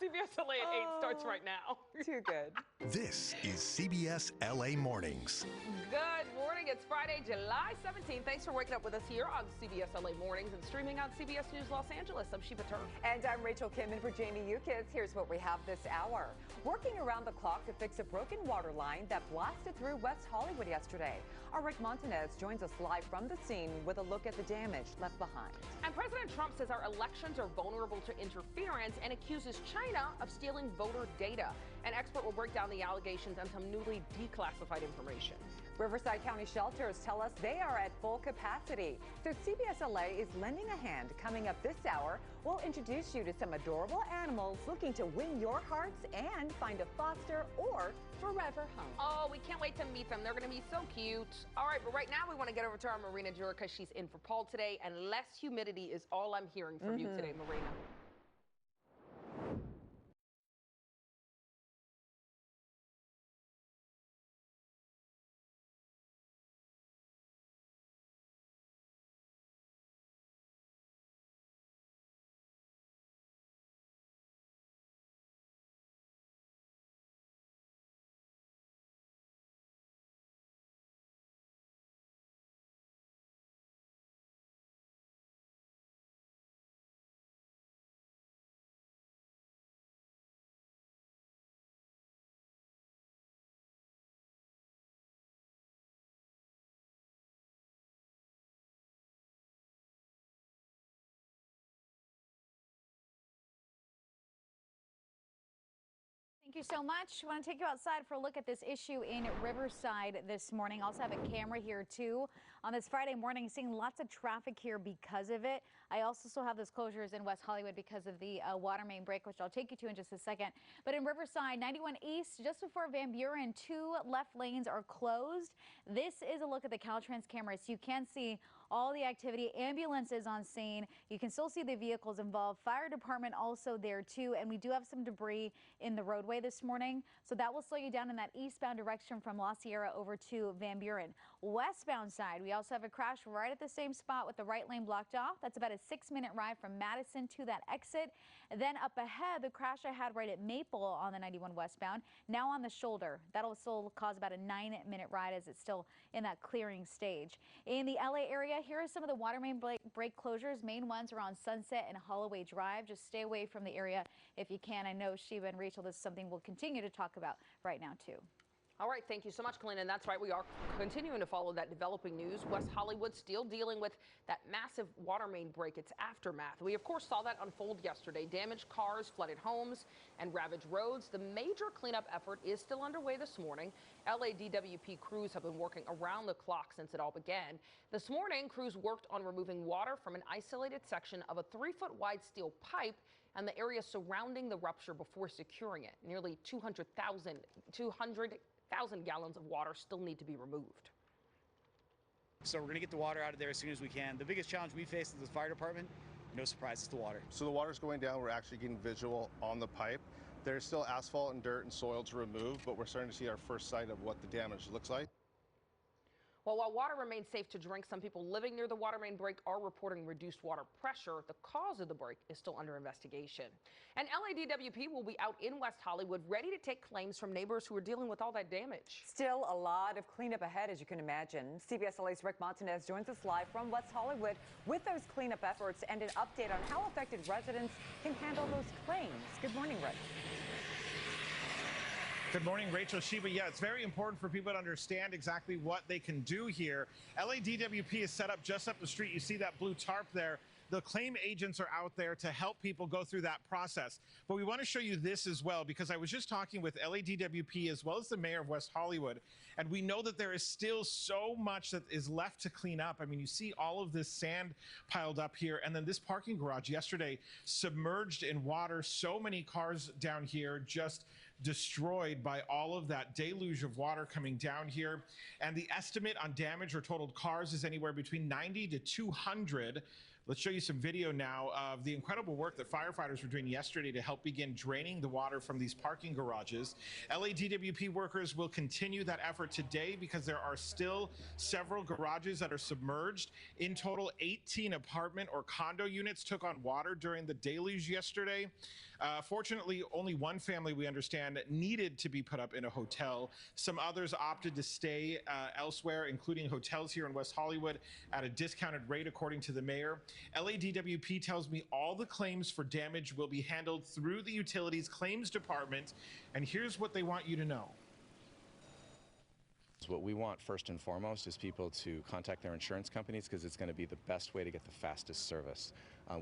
CBS LA at 8 starts right now. Too good. This is CBS LA Mornings. Good morning. It's Friday, July 17th. Thanks for waking up with us here on CBS LA Mornings and streaming on CBS News Los Angeles. I'm Sheba Turk. And I'm Rachel Kim in for Jamie Yukis. Here's what we have this hour. Working around the clock to fix a broken water line that blasted through West Hollywood yesterday. Our Rick Montanez joins us live from the scene with a look at the damage left behind. And President Trump says our elections are vulnerable to interference and accuses China of stealing voter data. An expert will break down the allegations and some newly declassified information. Riverside County shelters tell us they are at full capacity. So CBS LA is lending a hand. Coming up this hour, we'll introduce you to some adorable animals looking to win your hearts and find a foster or forever home. Oh, we can't wait to meet them. They're going to be so cute. All right, but right now we want to get over to our Marina Jurica. She's in for Paul today, and less humidity is all I'm hearing from you today, Marina. Thank you so much. I want to take you outside for a look at this issue in Riverside this morning. Also have a camera here too on this Friday morning, seeing lots of traffic here because of it. I also still have those closures in West Hollywood because of the water main break, which I'll take you to in just a second. But in Riverside, 91 East, just before Van Buren, 2 left lanes are closed. This is a look at the Caltrans cameras. So you can see all the activity. Ambulances on scene. You can still see the vehicles involved. Fire department also there too. And we do have some debris in the roadway this morning, so that will slow you down in that eastbound direction from La Sierra over to Van Buren. Westbound side, we also have a crash right at the same spot with the right lane blocked off. That's about a 6-minute ride from Madison to that exit. And then up ahead, the crash I had right at Maple on the 91 westbound, now on the shoulder. That'll still cause about a 9-minute ride as it's still in that clearing stage. In the LA area, here are some of the water main break closures. Main ones are on Sunset and Holloway Drive. Just stay away from the area if you can. I know Sheba and Rachel, this is something we'll continue to talk about right now too. All right, thank you so much, Colleen. And that's right, we are continuing to follow that developing news. West Hollywood still dealing with that massive water main break, its aftermath. We, of course, saw that unfold yesterday. Damaged cars, flooded homes, and ravaged roads. The major cleanup effort is still underway this morning. LADWP crews have been working around the clock since it all began. This morning, crews worked on removing water from an isolated section of a 3-foot wide steel pipe and the area surrounding the rupture before securing it. Nearly 200,000 gallons of water still need to be removed. So we're going to get the water out of there as soon as we can. The biggest challenge we face as the fire department, no surprise, it's the water. So the water's going down. We're actually getting visual on the pipe. There's still asphalt and dirt and soil to remove, but we're starting to see our first sight of what the damage looks like. Well, while water remains safe to drink, some people living near the water main break are reporting reduced water pressure. The cause of the break is still under investigation. And LADWP will be out in West Hollywood ready to take claims from neighbors who are dealing with all that damage. Still a lot of cleanup ahead, as you can imagine. CBS LA's Rick Montanez joins us live from West Hollywood with those cleanup efforts and an update on how affected residents can handle those claims. Good morning, Rick. Good morning, Rachel, Sheba. Yeah, it's very important for people to understand exactly what they can do here. LADWP is set up just up the street. You see that blue tarp there. The claim agents are out there to help people go through that process. But we want to show you this as well, because I was just talking with LADWP as well as the mayor of West Hollywood, and we know that there is still so much that is left to clean up. I mean, you see all of this sand piled up here, and then this parking garage yesterday submerged in water. So many cars down here just destroyed by all of that deluge of water coming down here. And the estimate on damage or totaled cars is anywhere between 90 to 200. Let's show you some video now of the incredible work that firefighters were doing yesterday to help begin draining the water from these parking garages. LADWP workers will continue that effort today because there are still several garages that are submerged. In total, 18 apartment or condo units took on water during the deluge yesterday. Fortunately, only one family, we understand, needed to be put up in a hotel. Some others opted to stay elsewhere, including hotels here in West Hollywood at a discounted rate, according to the mayor. LADWP tells me all the claims for damage will be handled through the utilities claims department. And here's what they want you to know. What we want first and foremost is people to contact their insurance companies because it's going to be the best way to get the fastest service.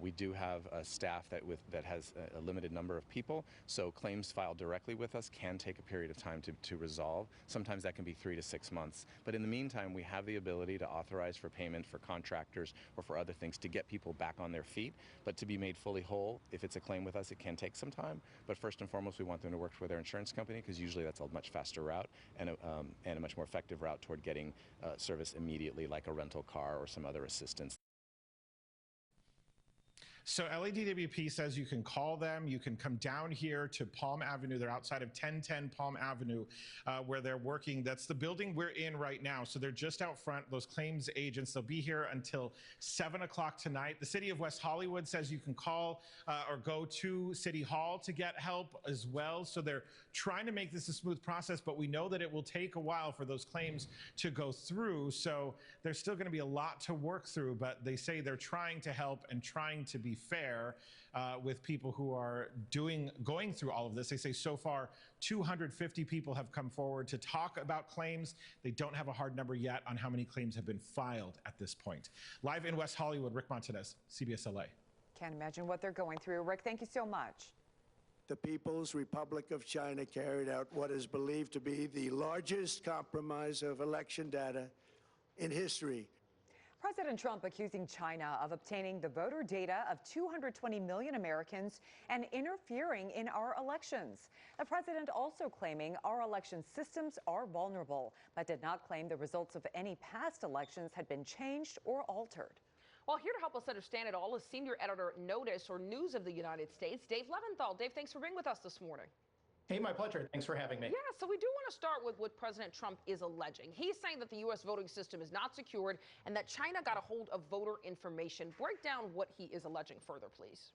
We do have a staff that has a limited number of people, so claims filed directly with us can take a period of time to resolve. Sometimes that can be 3 to 6 months. But in the meantime, we have the ability to authorize for payment for contractors or for other things to get people back on their feet. But to be made fully whole, if it's a claim with us, it can take some time. But first and foremost, we want them to work with their insurance company because usually that's a much faster route and a much more effective route toward getting service immediately, like a rental car or some other assistance. So LADWP says you can call them. You can come down here to Palm Avenue. They're outside of 1010 Palm Avenue where they're working. That's the building we're in right now. So they're just out front, those claims agents. They'll be here until 7 o'clock tonight. The city of West Hollywood says you can call or go to City Hall to get help as well. So they're trying to make this a smooth process, but we know that it will take a while for those claims to go through. So there's still going to be a lot to work through, but they say they're trying to help and trying to be fair with people who are going through all of this. They say so far 250 people have come forward to talk about claims. They don't have a hard number yet on how many claims have been filed at this point. Live in West Hollywood, Rick Montanez, CBS LA. Can't imagine what they're going through. Rick, thank you so much. The People's Republic of China carried out what is believed to be the largest compromise of election data in history. President Trump accusing China of obtaining the voter data of 220 million Americans and interfering in our elections. The president also claiming our election systems are vulnerable, but did not claim the results of any past elections had been changed or altered. Well, here to help us understand it all is senior editor at Notice, or News of the United States, Dave Leventhal. Dave, thanks for being with us this morning. Hey, my pleasure. Thanks for having me. Yeah, so we do want to start with what President Trump is alleging. He's saying that the U.S. voting system is not secured and that China got a hold of voter information. Break down what he is alleging further, please.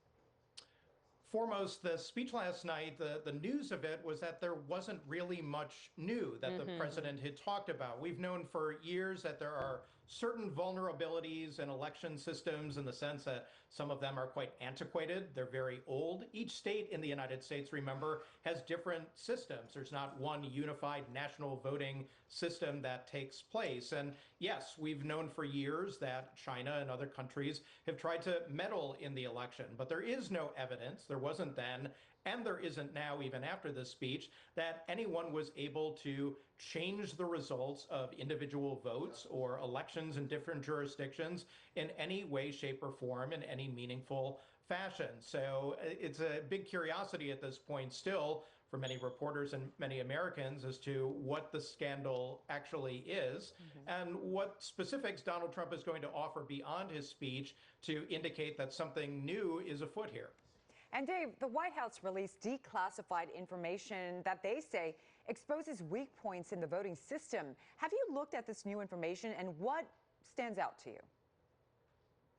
Foremost, the speech last night, the news of it was that there wasn't really much new that the president had talked about. We've known for years that there are certain vulnerabilities in election systems in the sense that some of them are quite antiquated. They're very old. Each state in the United States, remember, has different systems. There's not one unified national voting system that takes place. And yes, we've known for years that China and other countries have tried to meddle in the election, but there is no evidence, there wasn't then, and there isn't now, even after this speech, that anyone was able to change the results of individual votes or elections in different jurisdictions in any way, shape, or form in any meaningful fashion. So it's a big curiosity at this point still for many reporters and many Americans as to what the scandal actually is and what specifics Donald Trump is going to offer beyond his speech to indicate that something new is afoot here. And Dave, the White House released declassified information that they say exposes weak points in the voting system. Have you looked at this new information and what stands out to you?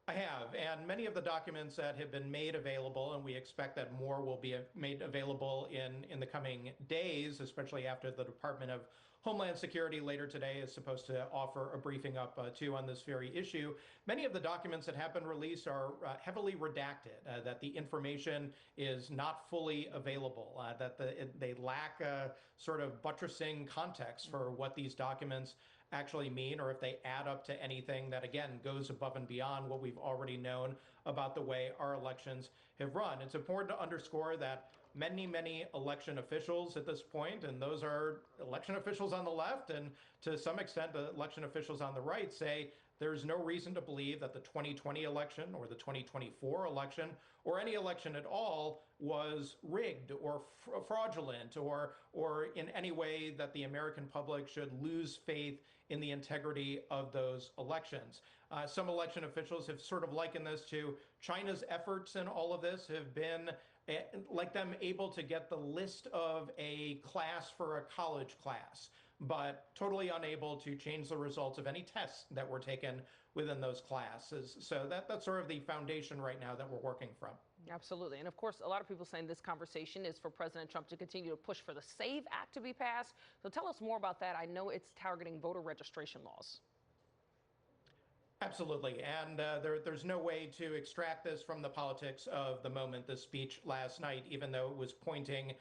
I have, and many of the documents that have been made available, and we expect that more will be made available in the coming days, especially after the Department of Homeland Security later today is supposed to offer a briefing up too on this very issue. Many of the documents that have been released are heavily redacted, that the information is not fully available, that they lack a sort of buttressing context for what these documents actually mean, or if they add up to anything that, again, goes above and beyond what we've already known about the way our elections have run. It's important to underscore that many election officials at this point, and those are election officials on the left and to some extent election officials on the right, say there's no reason to believe that the 2020 election or the 2024 election or any election at all was rigged or fraudulent or in any way that the American public should lose faith in the integrity of those elections. Some election officials have sort of likened this to China's efforts in all of this have been like them able to get the list of a class for a college class, but totally unable to change the results of any tests that were taken within those classes. So that's sort of the foundation right now that we're working from. Absolutely. And of course, a lot of people saying this conversation is for President Trump to continue to push for the SAVE Act to be passed. So tell us more about that. I know it's targeting voter registration laws. Absolutely. And there's no way to extract this from the politics of the moment, the speech last night, even though it was pointing